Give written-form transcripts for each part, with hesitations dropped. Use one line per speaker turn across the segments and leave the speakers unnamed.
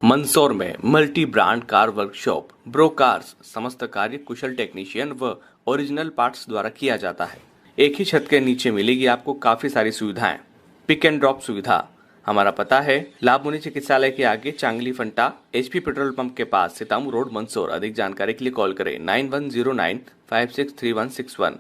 मंदसौर में multi brand car workshop bro cars समस्त कार्य कुशल टेक्नीशियन व ओरिजिनल पार्ट्स द्वारा किया जाता है। एक ही छत के नीचे मिलेगी आपको काफी सारी सुविधाएं। पिक एंड ड्रॉप सुविधा। हमारा पता है लाभमुनि चिकित्सालय के आगे चांगली फंटा HP पेट्रोल पंप के पास सितामू रोड मंदसौर। अधिक जानकारी के लिए कॉल करें 9109563161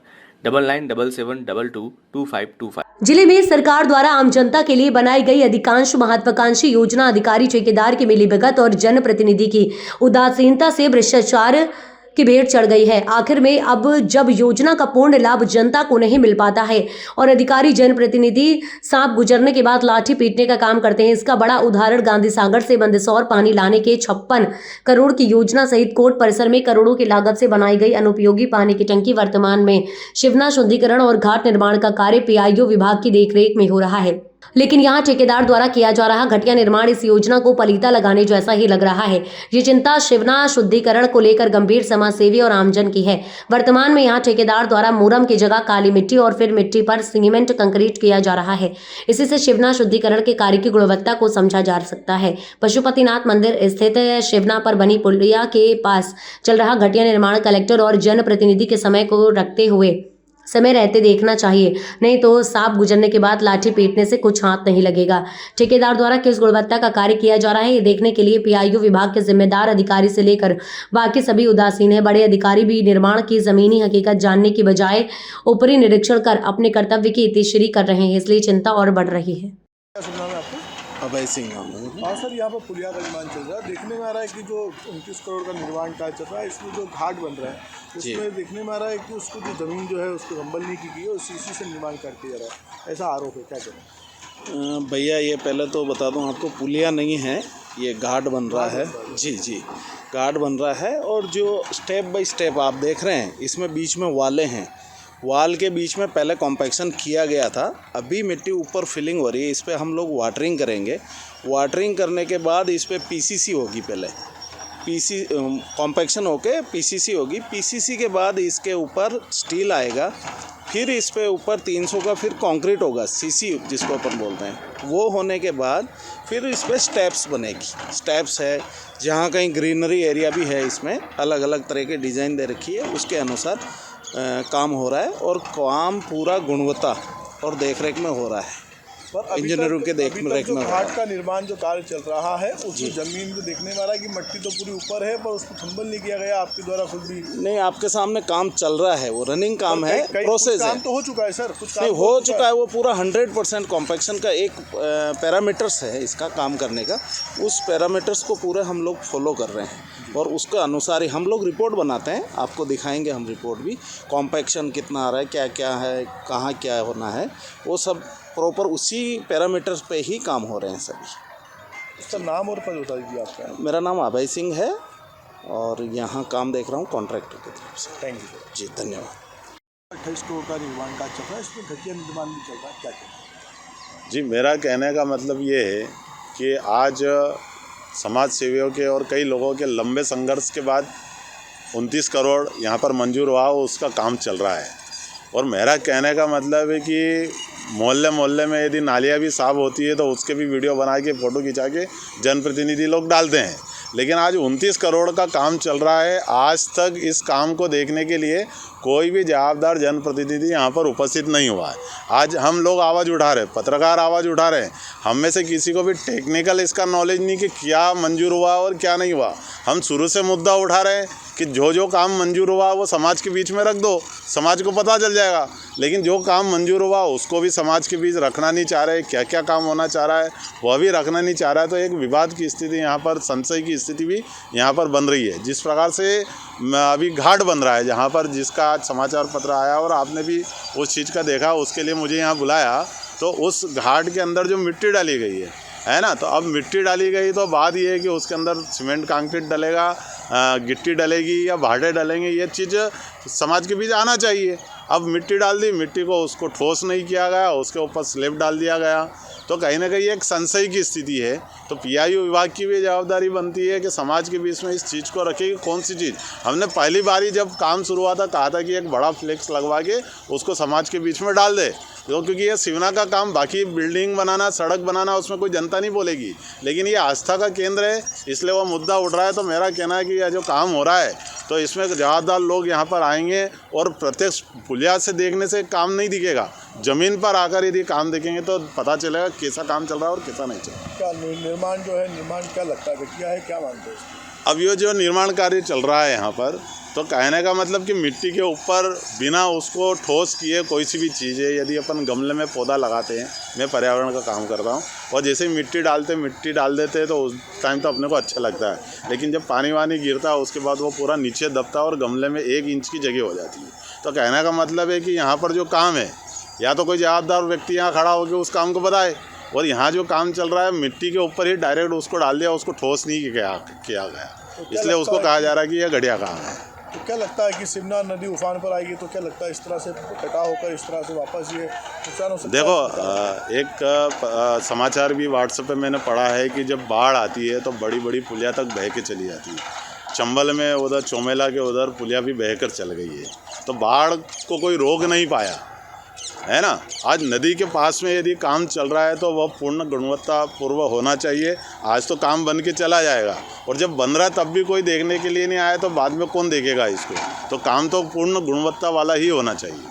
9977222525।
जिले में सरकार द्वारा आम जनता के लिए बनाई गई अधिकांश महत्वाकांक्षी योजना अधिकारी ठेकेदार की मिलीभगत और जनप्रतिनिधि की उदासीनता से भ्रष्टाचार की भेंट चढ़ गई है। आखिर में अब जब योजना का पूर्ण लाभ जनता को नहीं मिल पाता है और अधिकारी जनप्रतिनिधि सांप गुजरने के बाद लाठी पीटने का काम करते हैं, इसका बड़ा उदाहरण गांधी सागर से मंदसौर पानी लाने के 56 करोड़ की योजना सहित कोर्ट परिसर में करोड़ों की लागत से बनाई गई अनुपयोगी पानी की टंकी वर्तमान में शिवना शुद्धिकरण और घाट निर्माण का कार्य PIO विभाग की देखरेख में हो रहा है, लेकिन यहाँ ठेकेदार द्वारा किया जा रहा घटिया निर्माण इस योजना को पलीता लगाने जैसा ही लग रहा है। ये चिंता शिवना शुद्धिकरण को लेकर गंभीर समाजसेवी और आमजन की है। वर्तमान में यहाँ ठेकेदार द्वारा मुरम की जगह काली मिट्टी और फिर मिट्टी पर सीमेंट कंक्रीट किया जा रहा है। इसी से शिवना शुद्धिकरण के कार्य की गुणवत्ता को समझा जा सकता है। पशुपतिनाथ मंदिर स्थित शिवना पर बनी पुलिया के पास चल रहा घटिया निर्माण कलेक्टर और जनप्रतिनिधि के समय को रखते हुए समय रहते देखना चाहिए, नहीं तो सांप गुजरने के बाद लाठी पीटने से कुछ हाथ नहीं लगेगा। ठेकेदार द्वारा किस गुणवत्ता का कार्य किया जा रहा है ये देखने के लिए PIO विभाग के जिम्मेदार अधिकारी से लेकर बाकी सभी उदासीन है। बड़े अधिकारी भी निर्माण की जमीनी हकीकत जानने की बजाय ऊपरी निरीक्षण कर अपने कर्तव्य की इतिश्री कर रहे हैं, इसलिए चिंता और बढ़ रही है।
अभय सिंह नाम है।
हाँ सर, यहाँ पर पुलिया का निर्माण चल रहा है। देखने में आ रहा है कि जो 29 करोड़ का निर्माण कार्य चल रहा है, इसमें जो घाट बन रहा है उसमें देखने में आ रहा है कि उसको जो ज़मीन जो है उसको रंबल नहीं की गई है और CC से निर्माण कार्य किया जा रहा है, ऐसा आरोप है। क्या करें
भैया, ये पहले तो बता दूं आपको, पुलिया नहीं है, ये घाट बन रहा है। जी घाट बन रहा है और जो स्टेप बाय स्टेप आप देख रहे हैं, इसमें बीच में वाले हैं। वाल के बीच में पहले कॉम्पैक्शन किया गया था, अभी मिट्टी ऊपर फिलिंग हो रही है। इस पर हम लोग वाटरिंग करेंगे। वाटरिंग करने के बाद इस पर PCC होगी। पहले कॉम्पैक्शन होके PCC होगी। PCC के बाद इसके ऊपर स्टील आएगा, फिर इस पे ऊपर 300 का फिर कंक्रीट होगा, CC जिसको अपन बोलते हैं। वो होने के बाद फिर इस पर स्टेप्स बनेगी। स्टेप्स है, जहाँ कहीं ग्रीनरी एरिया भी है, इसमें अलग अलग तरह के डिज़ाइन दे रखी है, उसके अनुसार काम हो रहा है और काम पूरा गुणवत्ता और देखरेख में हो रहा है। इंजीनियरों के देख रेख में
घाट का निर्माण जो कार्य चल रहा है उसमें जमीन को देखने में आ रहा है कि मिट्टी तो पूरी ऊपर है, पर उसको थंबल नहीं किया गया आपके द्वारा खुद भी।
नहीं, आपके सामने काम चल रहा है, वो रनिंग काम है, प्रोसेस है।
काम तो हो चुका है सर, कुछ
नहीं हो चुका है, वो पूरा 100% कॉम्पैक्शन का एक पैरामीटर्स है इसका काम करने का। उस पैरामीटर्स को पूरे हम लोग फॉलो कर रहे हैं और उसके अनुसार ही हम लोग रिपोर्ट बनाते हैं। आपको दिखाएंगे हम रिपोर्ट भी, कॉम्पैक्शन कितना आ रहा है, क्या क्या है, कहाँ क्या होना है, वो सब प्रॉपर उसी पैरामीटर्स पे ही काम हो रहे हैं सभी।
सर नाम और पद बता दीजिए आपका।
मेरा नाम अभय सिंह है और यहाँ काम देख रहा हूँ कॉन्ट्रैक्टर की तरफ से।
Thank you sir.
जी धन्यवाद।
28 करोड़ का निर्माण कार्य चल रहा है, इसमें घटिया निर्माण भी चल रहा है, क्या करें?
जी, मेरा कहने का मतलब ये है कि आज समाज सेवियों के और कई लोगों के लंबे संघर्ष के बाद 29 करोड़ यहाँ पर मंजूर हुआ, उसका काम चल रहा है। और मेरा कहने का मतलब है कि मोहल्ले मोहल्ले में यदि नालियाँ भी साफ़ होती है तो उसके भी वीडियो बना के फ़ोटो खिंचा के जनप्रतिनिधि लोग डालते हैं, लेकिन आज 29 करोड़ का काम चल रहा है। आज तक इस काम को देखने के लिए कोई भी जवाबदार जनप्रतिनिधि यहाँ पर उपस्थित नहीं हुआ है। आज हम लोग आवाज़ उठा रहे हैं, पत्रकार आवाज़ उठा रहे हैं, हम में से किसी को भी टेक्निकल इसका नॉलेज नहीं कि क्या मंजूर हुआ और क्या नहीं हुआ। हम शुरू से मुद्दा उठा रहे हैं कि जो काम मंजूर हुआ वो समाज के बीच में रख दो, समाज को पता चल जाएगा। लेकिन जो काम मंजूर हुआ उसको भी समाज के बीच रखना नहीं चाह रहे, क्या क्या काम होना चाह रहा है वह भी रखना नहीं चाह रहा है। तो एक विवाद की स्थिति यहाँ पर, संशय की स्थिति भी यहाँ पर बन रही है। जिस प्रकार से अभी घाट बन रहा है जहाँ पर, जिसका आज समाचार पत्र आया और आपने भी उस चीज़ का देखा, उसके लिए मुझे यहाँ बुलाया, तो उस घाट के अंदर जो मिट्टी डाली गई है ना, तो अब मिट्टी डाली गई तो बात ये है कि उसके अंदर सीमेंट कंक्रीट डलेगा, गिट्टी डलेगी या भाटे डलेंगे, ये चीज़ समाज के बीच आना चाहिए। अब मिट्टी डाल दी, मिट्टी को उसको ठोस नहीं किया गया, उसके ऊपर स्लैब डाल दिया गया, तो कहीं ना कहीं एक संशय की स्थिति है। तो PIO विभाग की भी जवाबदारी बनती है कि समाज के बीच में इस चीज़ को रखेगी। कौन सी चीज़, हमने पहली बारी जब काम शुरू हुआ था कहा था कि एक बड़ा फ्लेक्स लगवा के उसको समाज के बीच में डाल दे, तो क्योंकि ये सिवना का काम, बाकी बिल्डिंग बनाना, सड़क बनाना, उसमें कोई जनता नहीं बोलेगी, लेकिन ये आस्था का केंद्र है, इसलिए वो मुद्दा उठ रहा है। तो मेरा कहना है कि यह जो काम हो रहा है तो इसमें जवाबदार लोग यहाँ पर आएंगे और प्रत्यक्ष पुलिया से देखने से काम नहीं दिखेगा, ज़मीन पर आकर यदि काम देखेंगे तो पता चलेगा कैसा काम चल रहा है और कैसा नहीं चल रहा।
क्या निर्माण जो है, निर्माण क्या लगता है किया है, क्या मानते हैं इसको?
अब ये जो निर्माण कार्य चल रहा है यहाँ पर, तो कहने का मतलब कि मिट्टी के ऊपर बिना उसको ठोस किए कोई सी भी चीज़ है, यदि अपन गमले में पौधा लगाते हैं, मैं पर्यावरण का काम करता हूँ, और जैसे ही मिट्टी डाल देते हैं तो उस टाइम तो अपने को अच्छा लगता है, लेकिन जब पानी वानी गिरता है उसके बाद वो पूरा नीचे दबता है और गमले में 1 इंच की जगह हो जाती है। तो कहने का मतलब है कि यहाँ पर जो काम है, या तो कोई जवाबदार व्यक्ति यहाँ खड़ा होकर उस काम को बताए, और यहाँ जो काम चल रहा है मिट्टी के ऊपर ही डायरेक्ट उसको डाल दिया, उसको ठोस नहीं किया गया, इसलिए उसको कहा जा रहा है कि यह घटिया काम है।
तो क्या लगता है कि सिवना नदी उफान पर आएगी तो क्या लगता है इस तरह से कटाव होकर इस तरह से वापस ये नुकसान हो सकता है?
देखो, एक समाचार भी व्हाट्सएप पे मैंने पढ़ा है कि जब बाढ़ आती है तो बड़ी बड़ी पुलिया तक बह के चली जाती है। चंबल में उधर चौमेला के उधर पुलिया भी बहकर चल गई है, तो बाढ़ को कोई रोक नहीं पाया है ना। आज नदी के पास में यदि काम चल रहा है तो वह पूर्ण गुणवत्तापूर्व होना चाहिए। आज तो काम बन के चला जाएगा, और जब बन रहा है तब भी कोई देखने के लिए नहीं आया तो बाद में कौन देखेगा इसको। तो काम तो पूर्ण गुणवत्ता वाला ही होना चाहिए।